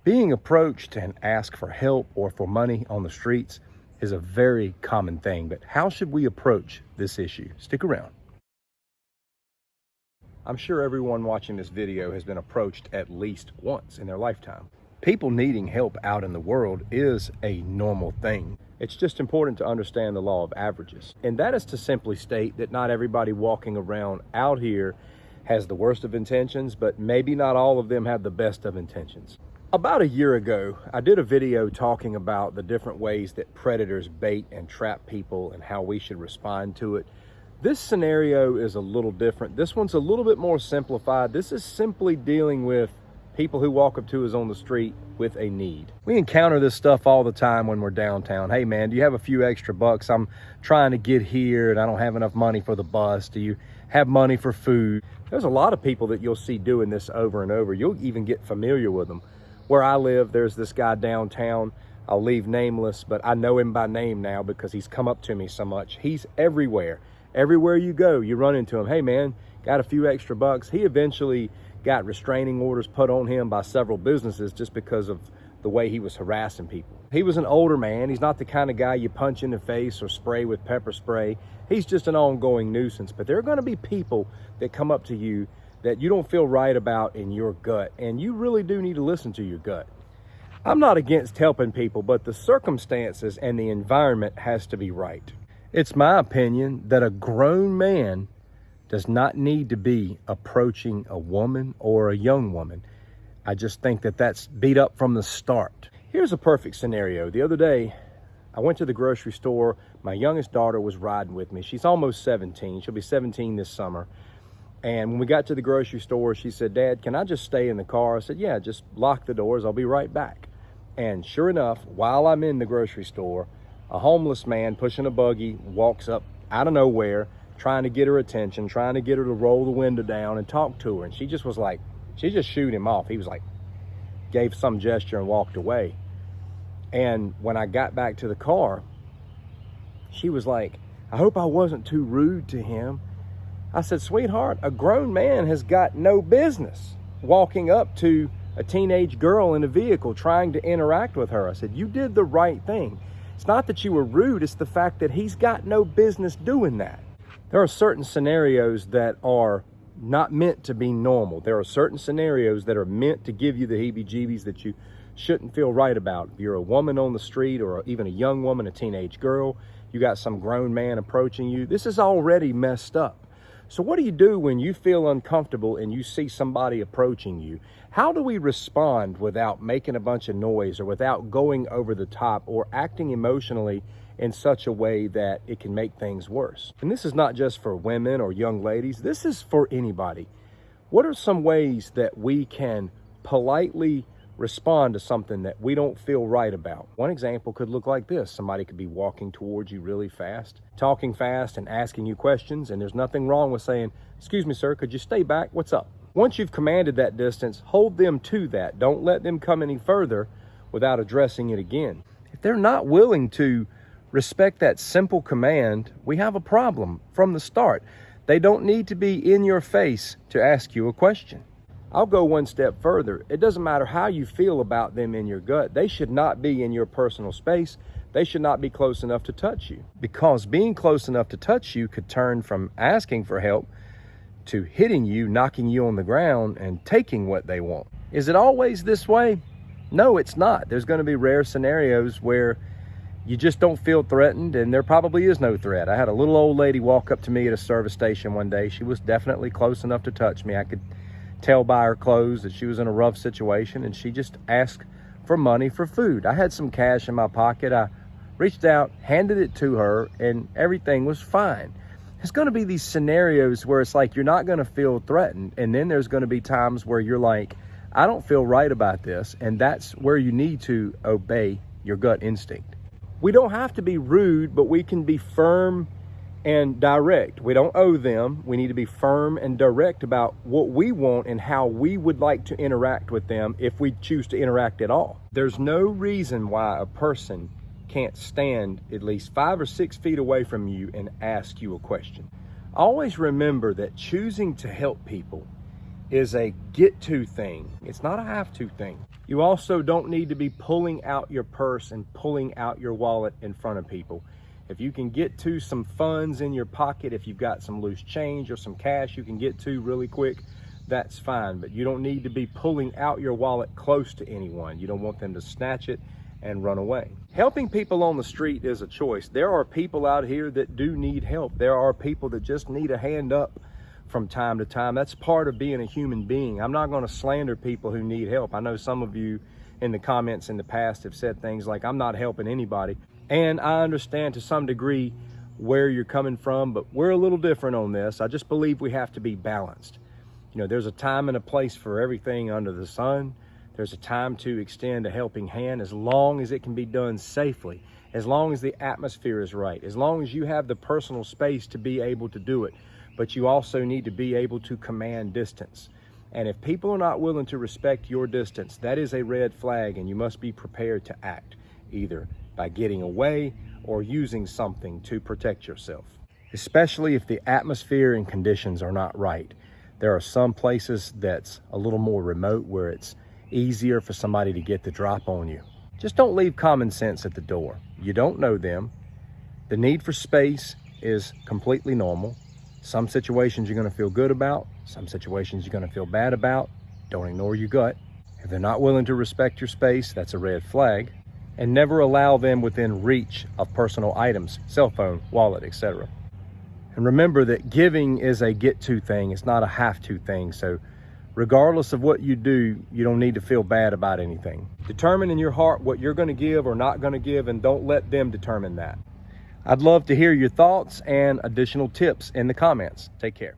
Being approached and asked for help or for money on the streets is a very common thing, but how should we approach this issue? Stick around. I'm sure everyone watching this video has been approached at least once in their lifetime. People needing help out in the world is a normal thing. It's just important to understand the law of averages. And that is to simply state that not everybody walking around out here has the worst of intentions, but maybe not all of them have the best of intentions. About a year ago, I did a video talking about the different ways that predators bait and trap people and how we should respond to it. This scenario is a little different. This one's a little bit more simplified. This is simply dealing with people who walk up to us on the street with a need. We encounter this stuff all the time when we're downtown. Hey man, do you have a few extra bucks? I'm trying to get here and I don't have enough money for the bus. Do you have money for food? There's a lot of people that you'll see doing this over and over. You'll even get familiar with them. Where I live, there's this guy downtown. I'll leave nameless, but I know him by name now because he's come up to me so much. He's everywhere. Everywhere you go, you run into him. Hey man, got a few extra bucks. He eventually got restraining orders put on him by several businesses just because of the way he was harassing people. He was an older man. He's not the kind of guy you punch in the face or spray with pepper spray. He's just an ongoing nuisance. But there are going to be people that come up to you that you don't feel right about in your gut, and you really do need to listen to your gut. I'm not against helping people, but the circumstances and the environment has to be right. It's my opinion that a grown man does not need to be approaching a woman or a young woman. I just think that that's beat up from the start. Here's a perfect scenario. The other day, I went to the grocery store. My youngest daughter was riding with me. She's almost 17. She'll be 17 this summer. And when we got to the grocery store, she said, "Dad, can I just stay in the car?" I said, "Yeah, just lock the doors. I'll be right back." And sure enough, while I'm in the grocery store, a homeless man pushing a buggy walks up out of nowhere, trying to get her attention, trying to get her to roll the window down and talk to her. And she just was like, she just shooed him off. He was like, gave some gesture and walked away. And when I got back to the car, she was like, "I hope I wasn't too rude to him." I said, "Sweetheart, a grown man has got no business walking up to a teenage girl in a vehicle trying to interact with her." I said, "You did the right thing. It's not that you were rude, it's the fact that he's got no business doing that." There are certain scenarios that are not meant to be normal. There are certain scenarios that are meant to give you the heebie-jeebies that you shouldn't feel right about. If you're a woman on the street or even a young woman, a teenage girl, you got some grown man approaching you, this is already messed up. So what do you do when you feel uncomfortable and you see somebody approaching you? How do we respond without making a bunch of noise or without going over the top or acting emotionally in such a way that it can make things worse? And this is not just for women or young ladies. This is for anybody. What are some ways that we can politely respond to something that we don't feel right about? One example could look like this. Somebody could be walking towards you really fast, talking fast and asking you questions, and there's nothing wrong with saying, "Excuse me, sir, could you stay back? What's up?" Once you've commanded that distance, hold them to that. Don't let them come any further without addressing it again. If they're not willing to respect that simple command, we have a problem from the start. They don't need to be in your face to ask you a question. I'll go one step further. It doesn't matter how you feel about them in your gut. They should not be in your personal space. They should not be close enough to touch you, because being close enough to touch you could turn from asking for help to hitting you, knocking you on the ground, and taking what they want. Is it always this way? No, it's not. There's going to be rare scenarios where you just don't feel threatened, and there probably is no threat. I had a little old lady walk up to me at a service station one day. She was definitely close enough to touch me. I could tell by her clothes that she was in a rough situation, and she just asked for money for food. I had some cash in my pocket. I reached out, handed it to her, and everything was fine. There's going to be these scenarios where it's like you're not going to feel threatened, and then there's going to be times where you're like, I don't feel right about this, and that's where you need to obey your gut instinct. We don't have to be rude, but we can be firm and direct. We don't owe them. We need to be firm and direct about what we want and how we would like to interact with them if we choose to interact at all. There's no reason why a person can't stand at least 5 or 6 feet away from you and ask you a question. Always remember that choosing to help people is a get-to thing. It's not a have-to thing. You also don't need to be pulling out your purse and pulling out your wallet in front of people. If you can get to some funds in your pocket, if you've got some loose change or some cash you can get to really quick, that's fine. But you don't need to be pulling out your wallet close to anyone. You don't want them to snatch it and run away. Helping people on the street is a choice. There are people out here that do need help. There are people that just need a hand up from time to time. That's part of being a human being. I'm not going to slander people who need help. I know some of you in the comments in the past have said things like, I'm not helping anybody. And I understand to some degree where you're coming from, but we're a little different on this. I just believe we have to be balanced. You know, there's a time and a place for everything under the sun. There's a time to extend a helping hand as long as it can be done safely, as long as the atmosphere is right, as long as you have the personal space to be able to do it. But you also need to be able to command distance. And if people are not willing to respect your distance, that is a red flag, and you must be prepared to act, either by getting away or using something to protect yourself. Especially if the atmosphere and conditions are not right. There are some places that's a little more remote where it's easier for somebody to get the drop on you. Just don't leave common sense at the door. You don't know them. The need for space is completely normal. Some situations you're going to feel good about. Some situations you're going to feel bad about. Don't ignore your gut. If they're not willing to respect your space, that's a red flag. And never allow them within reach of personal items, cell phone, wallet, etc. And remember that giving is a get-to thing. It's not a have-to thing. So regardless of what you do, you don't need to feel bad about anything. Determine in your heart what you're going to give or not going to give, and don't let them determine that. I'd love to hear your thoughts and additional tips in the comments. Take care.